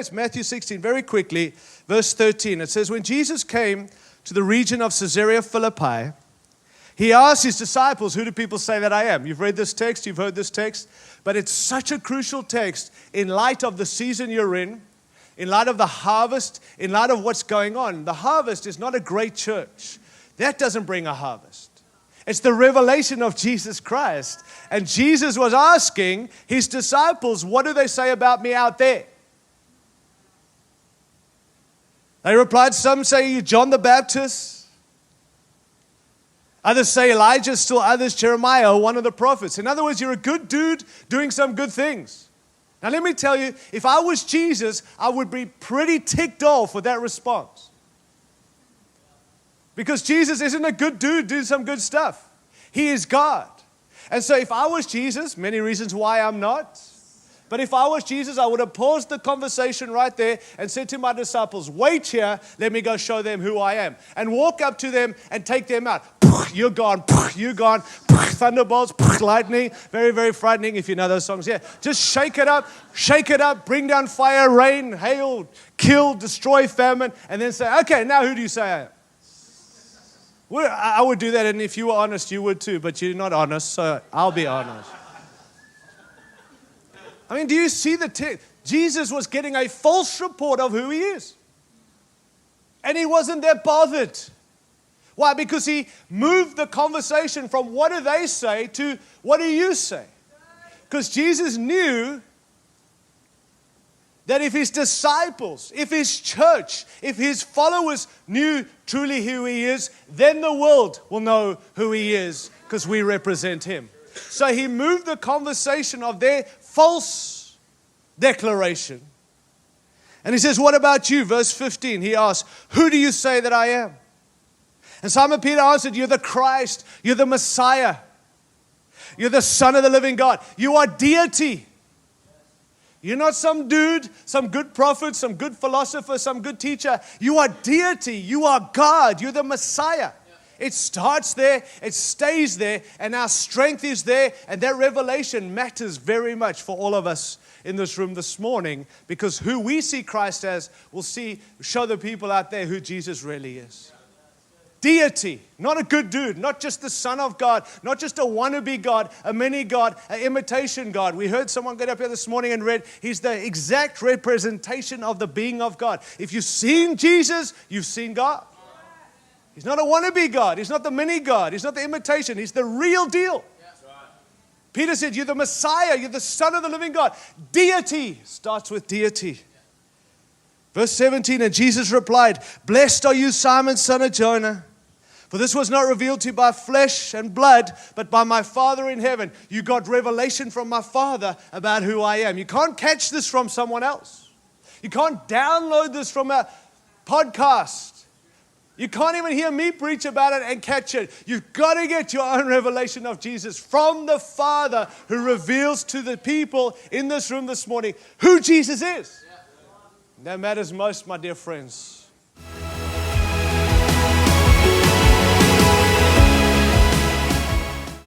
It's Matthew 16, very quickly, verse 13. It says, when Jesus came to the region of Caesarea Philippi, he asked his disciples, who do people say that I am? You've read this text, you've heard this text, but it's such a crucial text in light of the season you're in light of the harvest, in light of what's going on. The harvest is not a great church. That doesn't bring a harvest. It's the revelation of Jesus Christ. And Jesus was asking his disciples, what do they say about me out there? They replied, some say you're John the Baptist. Others say Elijah, still others Jeremiah, or one of the prophets. In other words, you're a good dude doing some good things. Now let me tell you, if I was Jesus, I would be pretty ticked off with that response. Because Jesus isn't a good dude doing some good stuff. He is God. And so if I was Jesus, many reasons why I'm not, but if I was Jesus, I would have paused the conversation right there and said to my disciples, wait here, let me go show them who I am. And walk up to them and take them out. You're gone, you're gone, thunderbolts, lightning, very, very frightening if you know those songs. Yeah, just shake it up, bring down fire, rain, hail, kill, destroy, famine, and then say, okay, now who do you say I am? Well, I would do that, and if you were honest, you would too, but you're not honest, so I'll be honest. I mean, do you see the text? Jesus was getting a false report of who he is. And he wasn't that bothered. Why? Because he moved the conversation from what do they say to what do you say? Because Jesus knew that if his disciples, if his church, if his followers knew truly who he is, then the world will know who he is because we represent him. So he moved the conversation of their false declaration. And he says, what about you? Verse 15, he asks, who do you say that I am? And Simon Peter answered, you're the Christ, you're the Messiah, you're the Son of the living God, you are deity. You're not some dude, some good prophet, some good philosopher, some good teacher. You are deity. You are God. You're the Messiah. It starts there, it stays there, and our strength is there, and that revelation matters very much for all of us in this room this morning, because who we see Christ as will show the people out there who Jesus really is. Deity, not a good dude, not just the Son of God, not just a wannabe God, a mini God, an imitation God. We heard someone get up here this morning and read, he's the exact representation of the being of God. If you've seen Jesus, you've seen God. He's not a wannabe God. He's not the mini God. He's not the imitation. He's the real deal. Peter said, you're the Messiah. You're the Son of the living God. Deity starts with deity. Verse 17, and Jesus replied, blessed are you, Simon, son of Jonah. For this was not revealed to you by flesh and blood, but by my Father in heaven. You got revelation from my Father about who I am. You can't catch this from someone else. You can't download this from a podcast. You can't even hear me preach about it and catch it. You've got to get your own revelation of Jesus from the Father who reveals to the people in this room this morning who Jesus is. That matters most, my dear friends.